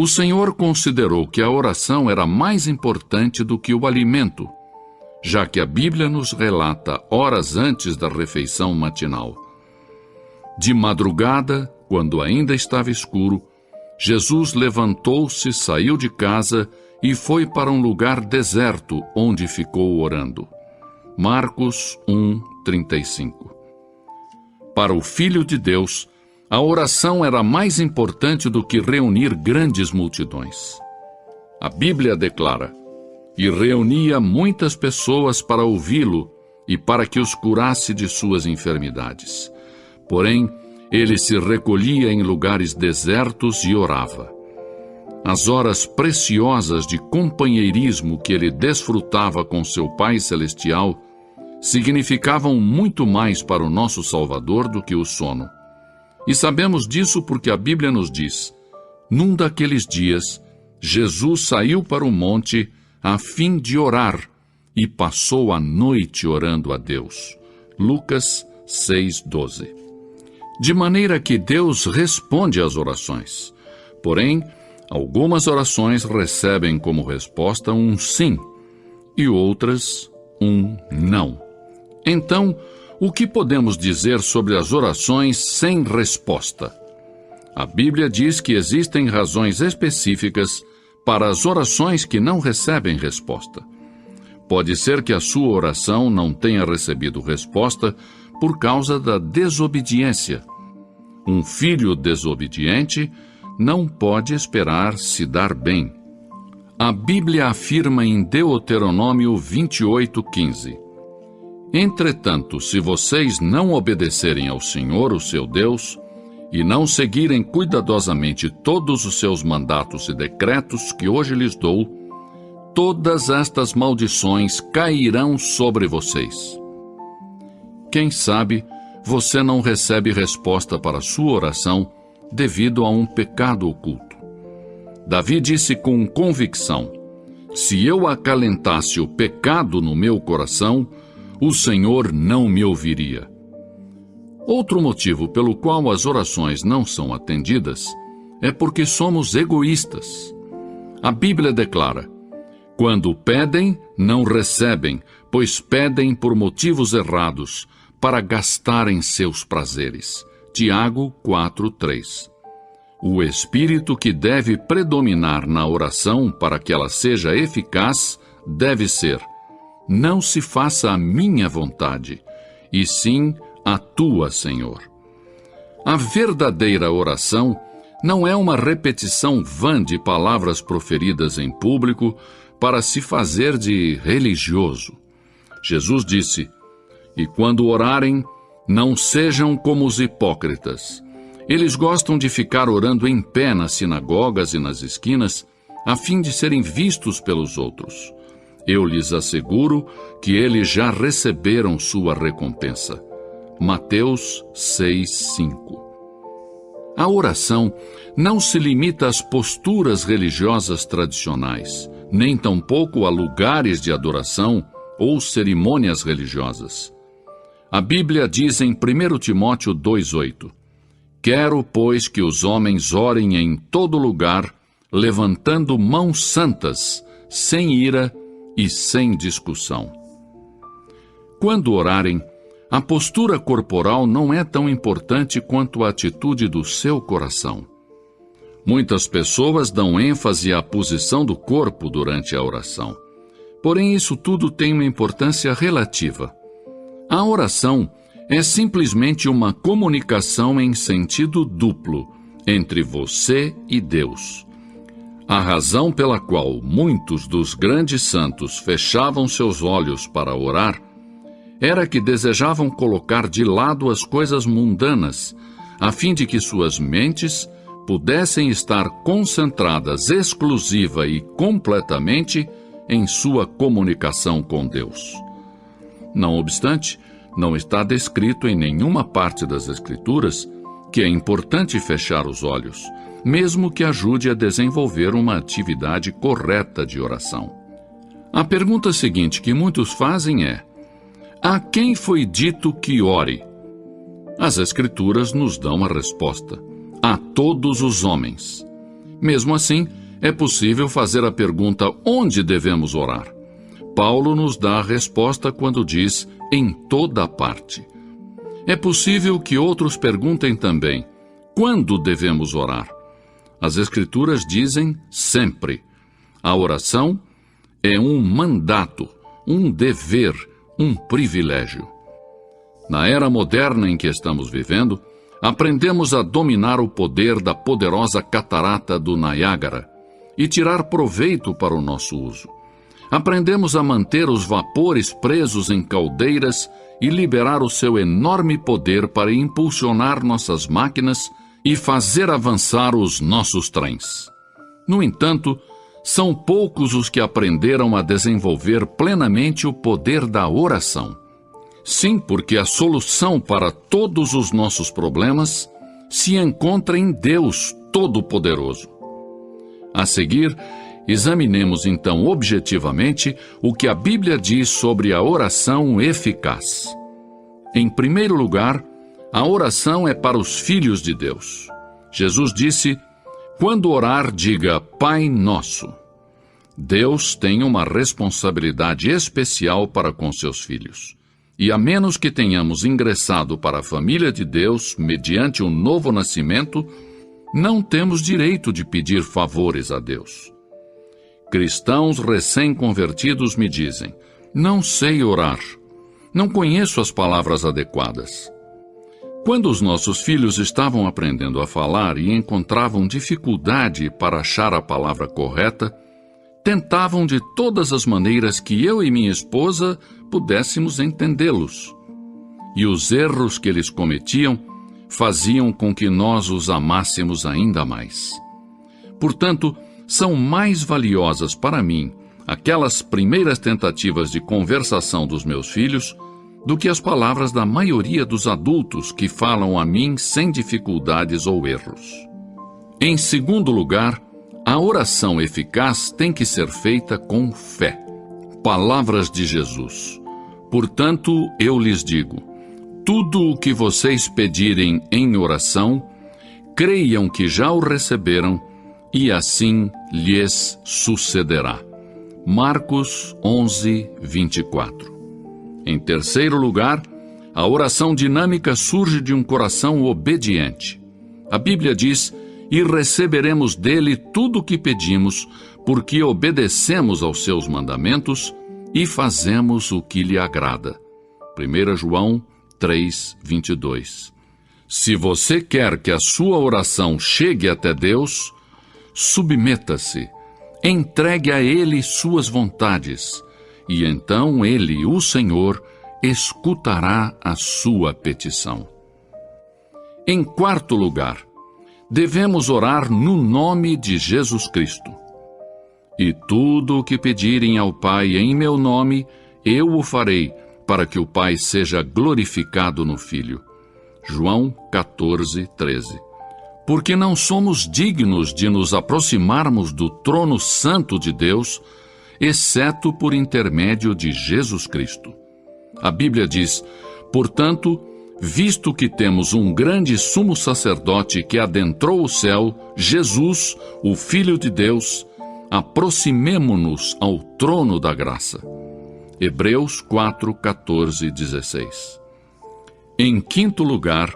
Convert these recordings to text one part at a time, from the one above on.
O Senhor considerou que a oração era mais importante do que o alimento, já que a Bíblia nos relata horas antes da refeição matinal. De madrugada, quando ainda estava escuro, Jesus levantou-se, saiu de casa e foi para um lugar deserto, onde ficou orando. Marcos 1:35. Para o Filho de Deus, a oração era mais importante do que reunir grandes multidões. A Bíblia declara: "E reunia muitas pessoas para ouvi-lo e para que os curasse de suas enfermidades. Porém, ele se recolhia em lugares desertos e orava." As horas preciosas de companheirismo que ele desfrutava com seu Pai Celestial significavam muito mais para o nosso Salvador do que o sono. E sabemos disso porque a Bíblia nos diz: "Num daqueles dias, Jesus saiu para o monte a fim de orar e passou a noite orando a Deus." Lucas 6:12. De maneira que Deus responde às orações. Porém, algumas orações recebem como resposta um sim e outras um não. Então, o que podemos dizer sobre as orações sem resposta? A Bíblia diz que existem razões específicas para as orações que não recebem resposta. Pode ser que a sua oração não tenha recebido resposta por causa da desobediência. Um filho desobediente não pode esperar se dar bem. A Bíblia afirma em Deuteronômio 28:15: "Entretanto, se vocês não obedecerem ao Senhor, o seu Deus, e não seguirem cuidadosamente todos os seus mandatos e decretos que hoje lhes dou, todas estas maldições cairão sobre vocês." Quem sabe você não recebe resposta para a sua oração devido a um pecado oculto. Davi disse com convicção: "Se eu acalentasse o pecado no meu coração, o Senhor não me ouviria." Outro motivo pelo qual as orações não são atendidas é porque somos egoístas. A Bíblia declara: "Quando pedem, não recebem, pois pedem por motivos errados, para gastarem seus prazeres." Tiago 4:3. O espírito que deve predominar na oração para que ela seja eficaz deve ser: "Não se faça a minha vontade, e sim a tua, Senhor." A verdadeira oração não é uma repetição vã de palavras proferidas em público para se fazer de religioso. Jesus disse: "E quando orarem, não sejam como os hipócritas. Eles gostam de ficar orando em pé nas sinagogas e nas esquinas, a fim de serem vistos pelos outros. Eu lhes asseguro que eles já receberam sua recompensa." Mateus 6:5. A oração não se limita às posturas religiosas tradicionais, nem tampouco a lugares de adoração ou cerimônias religiosas. A Bíblia diz em 1 Timóteo 2:8: "Quero, pois, que os homens orem em todo lugar, levantando mãos santas, sem ira e sem discussão." Quando orarem, a postura corporal não é tão importante quanto a atitude do seu coração. Muitas pessoas dão ênfase à posição do corpo durante a oração. Porém, isso tudo tem uma importância relativa. A oração é simplesmente uma comunicação em sentido duplo entre você e Deus. A razão pela qual muitos dos grandes santos fechavam seus olhos para orar era que desejavam colocar de lado as coisas mundanas, a fim de que suas mentes pudessem estar concentradas exclusiva e completamente em sua comunicação com Deus. Não obstante, não está descrito em nenhuma parte das Escrituras que é importante fechar os olhos, mesmo que ajude a desenvolver uma atividade correta de oração. A pergunta seguinte que muitos fazem é: a quem foi dito que ore? As Escrituras nos dão a resposta: a todos os homens. Mesmo assim, é possível fazer a pergunta onde devemos orar. Paulo nos dá a resposta quando diz em toda parte. É possível que outros perguntem também quando devemos orar. As Escrituras dizem sempre. A oração é um mandato, um dever, um privilégio. Na era moderna em que estamos vivendo, aprendemos a dominar o poder da poderosa catarata do Niágara e tirar proveito para o nosso uso. Aprendemos a manter os vapores presos em caldeiras e liberar o seu enorme poder para impulsionar nossas máquinas e fazer avançar os nossos trens. No entanto, são poucos os que aprenderam a desenvolver plenamente o poder da oração. Sim, porque a solução para todos os nossos problemas se encontra em Deus Todo-Poderoso. A seguir, examinemos então objetivamente o que a Bíblia diz sobre a oração eficaz. Em primeiro lugar, a oração é para os filhos de Deus. Jesus disse: quando orar, diga Pai Nosso. Deus tem uma responsabilidade especial para com seus filhos. E a menos que tenhamos ingressado para a família de Deus mediante um novo nascimento, não temos direito de pedir favores a Deus. Cristãos recém-convertidos me dizem: não sei orar, não conheço as palavras adequadas. Quando os nossos filhos estavam aprendendo a falar e encontravam dificuldade para achar a palavra correta, tentavam de todas as maneiras que eu e minha esposa pudéssemos entendê-los. E os erros que eles cometiam faziam com que nós os amássemos ainda mais. Portanto, são mais valiosas para mim aquelas primeiras tentativas de conversação dos meus filhos do que as palavras da maioria dos adultos que falam a mim sem dificuldades ou erros. Em segundo lugar, a oração eficaz tem que ser feita com fé. Palavras de Jesus. Portanto, eu lhes digo, tudo o que vocês pedirem em oração, creiam que já o receberam, e assim lhes sucederá. Marcos 11, 24. Em terceiro lugar, a oração dinâmica surge de um coração obediente. A Bíblia diz: e receberemos dele tudo o que pedimos, porque obedecemos aos seus mandamentos e fazemos o que lhe agrada. 1 João 3, 22. Se você quer que a sua oração chegue até Deus, submeta-se, entregue a Ele suas vontades, e então Ele, o Senhor, escutará a sua petição. Em quarto lugar, devemos orar no nome de Jesus Cristo. E tudo o que pedirem ao Pai em meu nome, eu o farei, para que o Pai seja glorificado no Filho. João 14, 13. Porque não somos dignos de nos aproximarmos do trono santo de Deus, exceto por intermédio de Jesus Cristo. A Bíblia diz: portanto, visto que temos um grande sumo sacerdote que adentrou o céu, Jesus, o Filho de Deus, aproximemo-nos ao trono da graça. Hebreus 4, 14 e 16. Em quinto lugar,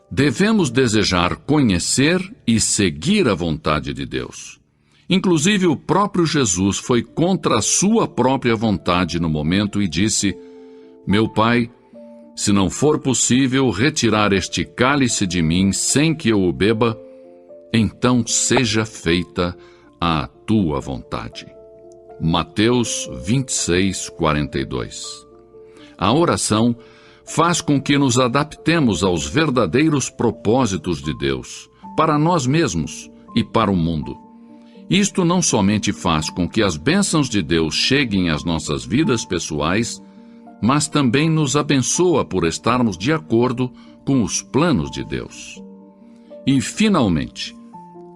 devemos desejar conhecer e seguir a vontade de Deus. Inclusive, o próprio Jesus foi contra a sua própria vontade no momento e disse: meu Pai, se não for possível retirar este cálice de mim sem que eu o beba, então seja feita a tua vontade. Mateus 26, 42. A oração faz com que nos adaptemos aos verdadeiros propósitos de Deus, para nós mesmos e para o mundo. Isto não somente faz com que as bênçãos de Deus cheguem às nossas vidas pessoais, mas também nos abençoa por estarmos de acordo com os planos de Deus. E, finalmente,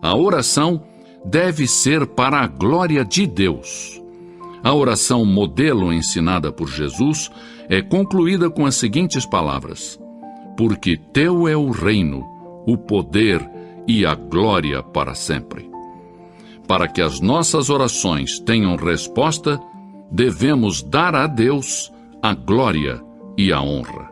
a oração deve ser para a glória de Deus. A oração modelo ensinada por Jesus é concluída com as seguintes palavras: porque teu é o reino, o poder e a glória para sempre. para que as nossas orações tenham resposta, devemos dar a Deus a glória e a honra.